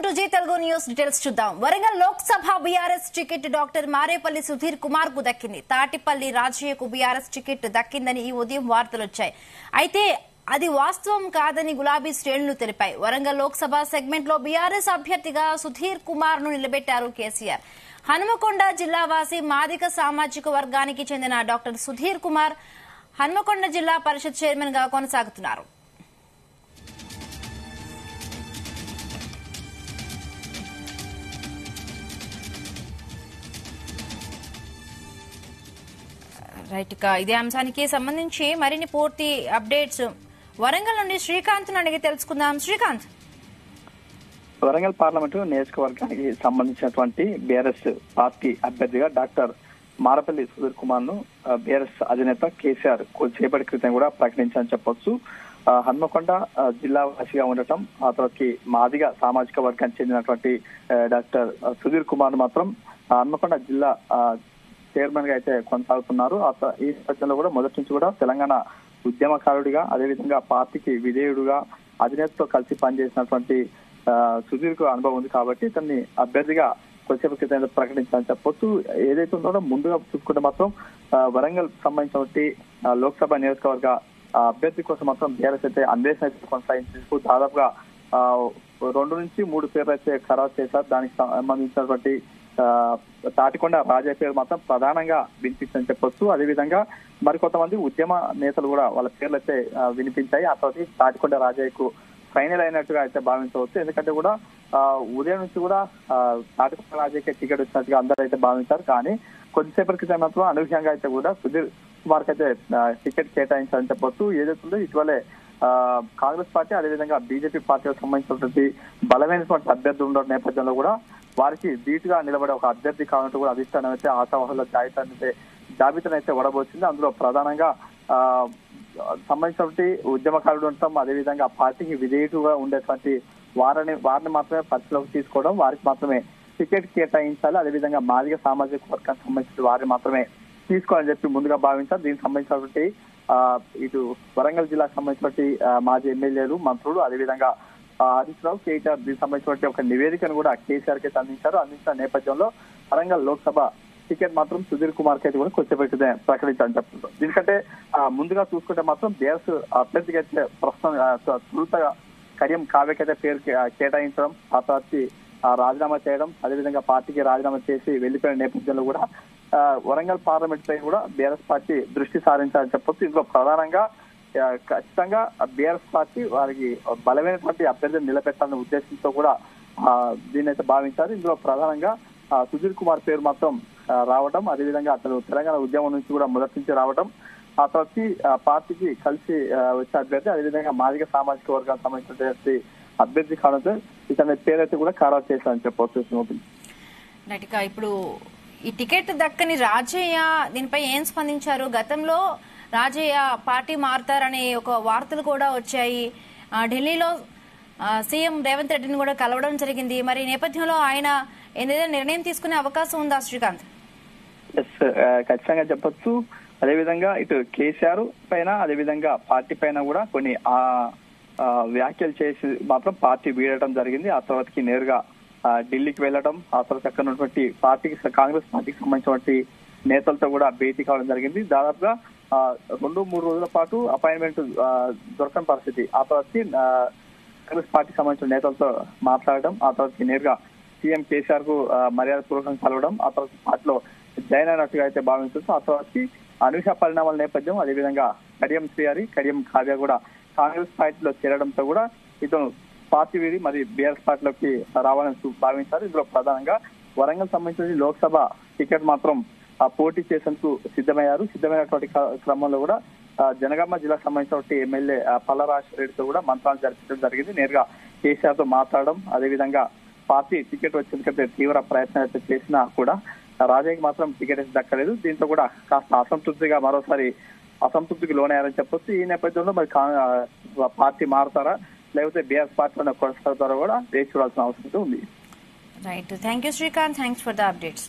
To Zee Telugu news details చూద్దాం. Warangal Lok Sabha BRS ticket doctor Mareppally Sudheer Kumar కు దక్కింది. తాటిపల్లి రాజయ్యకు బీఆర్ఎస్ టికెట్ దక్కిందని ఈ ఉదయం వార్తలు వచ్చాయి. అయితే అది వాస్తవం కాదని గులాబీ శ్రేణులు తెలిపాయి. వరంగల్ లోక్సభ సెగ్మెంట్ లో బీఆర్ఎస్ అభ్యర్థిగా సుధీర్ కుమార్ ను నిలబెట్టారు కేసీఆర్. హనుమకొండ జిల్లావాసి మాదిక సామాజిక వర్గానికి చెందిన డాక్టర్ సుధీర్ కుమార్ హనుమకొండ జిల్లా పరిషత్ చైర్మన్ గా కొనసాగుతున్నారు. రైట్ గా ఇదే అంశానికి సంబంధించి మరిన్ని పూర్తి అప్డేట్స్ వరంగల్ నుండి శ్రీకాంత్ అడిగి తెలుసుకుందాం. శ్రీకాంత్, వరంగల్ పార్లమెంటు నియోజకవర్గానికి సంబంధించినటువంటి బీఆర్ఎస్ పార్టీ అభ్యర్థిగా డాక్టర్ మారపల్లి సుధీర్ కుమార్ ను బీఆర్ఎస్ అధినేత కేసీఆర్ కొద్దిసేపటి క్రితం కూడా ప్రకటించాలని చెప్పొచ్చు. హన్మకొండ జిల్లా వాసిగా ఉండటం, ఆ తర్వాత మాదిగ సామాజిక వర్గానికి చెందినటువంటి డాక్టర్ సుధీర్ కుమార్ మాత్రం హన్మకొండ జిల్లా చైర్మన్ గా అయితే కొనసాగుతున్నారు. ఈ నేపథ్యంలో కూడా మొదటి నుంచి కూడా తెలంగాణ ఉద్యమకారుడిగా, అదేవిధంగా పార్టీకి విధేయుడుగా అధినేతతో కలిసి పనిచేసినటువంటి సుధీర్ కు అనుభవం ఉంది కాబట్టి ఇతన్ని అభ్యర్థిగా కొద్దిసేపు క్రితం ప్రకటించాలని చెప్పొచ్చు. ఏదైతే ఉందో ముందుగా చూసుకుంటే మాత్రం వరంగల్ సంబంధించినటువంటి లోక్సభ నియోజకవర్గ అభ్యర్థి కోసం మాత్రం బీఆర్ఎస్ అయితే అన్వేషణ అయితే కొనసాగించేందుకు దాదాపుగా 2 నుంచి 3 పేర్లు అయితే ఖరారు చేశారు. దానికి సంబంధించినటువంటి తాటికొండ రాజయ్య పేరు మాత్రం ప్రధానంగా వినిపించని చెప్పొచ్చు. అదేవిధంగా మరికొంతమంది ఉద్యమ నేతలు కూడా వాళ్ళ పేర్లు అయితే వినిపించాయి. ఆ తర్వాత తాటికొండ రాజయ్యకు ఫైనల్ అయినట్టుగా అయితే భావించవచ్చు. ఎందుకంటే కూడా ఉదయం నుంచి కూడా తాటికొండ రాజయ్యకి టికెట్ వచ్చినట్టుగా అందరూ అయితే భావించారు. కానీ కొద్దిసేపటి క్రితం మాత్రం అనూహ్యంగా అయితే కూడా సుధీర్ కుమార్ కి అయితే టికెట్ కేటాయించాలని చెప్పొచ్చు. ఏదైతుందో ఇటీవలే కాంగ్రెస్ పార్టీ అదేవిధంగా బీజేపీ పార్టీకి సంబంధించినటువంటి బలమైనటువంటి అభ్యర్థులు ఉన్న నేపథ్యంలో కూడా వారికి ధీటుగా నిలబడే ఒక అభ్యర్థి కావాలంటూ కూడా అధిష్టానం అయితే ఆశావాహుల జాబితాను అయితే వడబోచింది. అందులో ప్రధానంగా సంబంధించినటువంటి ఉద్యమకారుడు ఉంటాం, అదేవిధంగా పార్టీకి విధేయుడుగా ఉండేటువంటి వారిని మాత్రమే పరిస్థితిలోకి తీసుకోవడం, వారికి మాత్రమే టికెట్ కేటాయించాలి, అదేవిధంగా మాదిగ సామాజిక వర్గానికి సంబంధించిన వారిని మాత్రమే తీసుకోవాలని చెప్పి ముందుగా భావించారు. దీనికి సంబంధించినటువంటి ఇటు వరంగల్ జిల్లాకు సంబంధించినటువంటి మాజీ ఎమ్మెల్యేలు, మంత్రులు, అదేవిధంగా హరీష్ రావు, కేటీఆర్ దీనికి సంబంధించినటువంటి ఒక నివేదికను కూడా కేసీఆర్ కి అందించారు. అందించిన నేపథ్యంలో వరంగల్ లోక్సభ టికెట్ మాత్రం సుధీర్ కుమార్ కి అయితే కూడా కొద్దిసేపటి ప్రకటించాలని చెప్తున్నారు. దీనికంటే ముందుగా చూసుకుంటే మాత్రం బీఆర్ఎస్ అభ్యర్థికి అయితే ప్రస్తుతం తొలుతగా కడియం కావ్యకి అయితే పేరు కేటాయించడం, ఆ తర్వాత రాజీనామా చేయడం, అదేవిధంగా పార్టీకి రాజీనామా చేసి వెళ్లిపోయిన నేపథ్యంలో కూడా వరంగల్ పార్లమెంట్ పై కూడా బీఆర్ఎస్ పార్టీ దృష్టి సారించాలని చెప్పొచ్చు. ఇందులో ప్రధానంగా ఖచ్చితంగా బీఆర్ఎస్ పార్టీ వారికి బలమైనటువంటి అభ్యర్థిని నిలబెట్టాలనే ఉద్దేశంతో కూడా దీన్ని అయితే భావించారు. ఇందులో ప్రధానంగా సుధీర్ కుమార్ పేరు మాత్రం రావడం, అదేవిధంగా అతను తెలంగాణ ఉద్యమం నుంచి కూడా మొదటి నుంచి రావడం, ఆ తర్వాత పార్టీకి కలిసి వచ్చే అభ్యర్థి, అదేవిధంగా మాదిగ సామాజిక వర్గానికి సంబంధించినటువంటి అభ్యర్థి కావడంతో ఇతని పేరైతే కూడా ఖరారు చేశారని చెప్పవచ్చు. ఇప్పుడు ఈ టికెట్ దక్కని రాజయ్య దీనిపై ఏం స్పందించారు? గతంలో రాజయ్య పార్టీ మారుతారనే ఒక వార్తలు కూడా వచ్చాయి. ఢిల్లీలో సీఎం రేవంత్ రెడ్డిని కూడా కలవడం జరిగింది. మరి ఈ నేపథ్యంలో ఆయన ఏదైనా నిర్ణయం తీసుకునే అవకాశం ఉందా శ్రీకాంత్? ఖచ్చితంగా చెప్పొచ్చు. అదేవిధంగా ఇటు కేసీఆర్ పైన అదేవిధంగా పార్టీ పైన కూడా కొన్ని వ్యాఖ్యలు చేసి మాత్రం పార్టీ వీడటం జరిగింది. ఆ తర్వాతకి నేరుగా ఢిల్లీకి వెళ్లడం, ఆ తర్వాత అక్కడ ఉన్నటువంటి కాంగ్రెస్ పార్టీకి సంబంధించినటువంటి నేతలతో కూడా భేటీ కావడం జరిగింది. దాదాపుగా 2-3 రోజుల పాటు అపాయింట్మెంట్ దొరకని పరిస్థితి. ఆ తర్వాత కాంగ్రెస్ పార్టీకి సంబంధించిన నేతలతో మాట్లాడడం, ఆ తర్వాత నేరుగా సీఎం కేసీఆర్ కు మర్యాద పూర్వకంగా కలవడం, ఆ తర్వాత పార్టీలో జాయిన్ అయినట్టుగా అయితే భావించవచ్చు. ఆ తర్వాత అనూహ్య పరిణామాల నేపథ్యం, అదేవిధంగా కడియం శ్రీహరి, కడియం కావ్య కూడా కాంగ్రెస్ పార్టీలో చేరడంతో కూడా ఇతను పార్టీ వీడి మరి బీఆర్ఎస్ పార్టీలోకి రావాలని భావించారు. ఇందులో ప్రధానంగా వరంగల్ సంబంధించిన లోక్సభ టికెట్ మాత్రం పోటీ చేసేందుకు సిద్ధమైనటువంటి క్రమంలో కూడా జనగామ జిల్లాకు సంబంధించినటువంటి ఎమ్మెల్యే పల్లరాజ రెడ్డితో కూడా మంత్రాలు జరిపించడం జరిగింది. నేరుగా కేసీఆర్ తో మాట్లాడడం, అదేవిధంగా పార్టీ టికెట్ వచ్చేందుకంటే తీవ్ర ప్రయత్నం అయితే చేసినా కూడా రాజయ్యకి మాత్రం టికెట్ అయితే దక్కలేదు. దీంతో కూడా కాస్త మరోసారి అసంతృప్తికి లోనయ్యారని చెప్పొచ్చు. ఈ నేపథ్యంలో మరి పార్టీ మారుతారా లేకపోతే బీఆర్ఎస్ పార్టీలో కొనసాగుతారో కూడా వేచి చూడాల్సిన అవసరం ఉంది. Right, thank you Srikanth, thanks for the updates.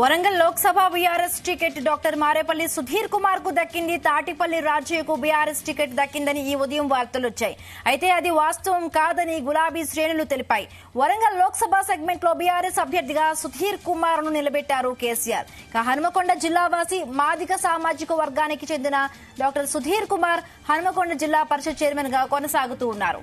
Warangal Lok Sabha BRS ticket doctor Mareppally Sudheer Kumar కు దక్కింది. తాటిపల్లి రాజయ్యకు బీఆర్ఎస్ టికెట్ దక్కిందని ఈ ఉదయం వార్తలు వచ్చాయి. అయితే అది వాస్తవం కాదని గులాబీ శ్రేణులు తెలిపాయి. వరంగల్ లోక్సభ సెగ్మెంట్ లో బీఆర్ఎస్ అభ్యర్థిగా సుధీర్ కుమార్ ను నిలబెట్టారు కేసీఆర్. హనుమకొండ జిల్లావాసి మాదిగ సామాజిక వర్గానికి చెందిన డాక్టర్ సుధీర్ కుమార్ హనుమకొండ జిల్లా పరిషత్ చైర్మన్ గా కొనసాగుతూ ఉన్నారు.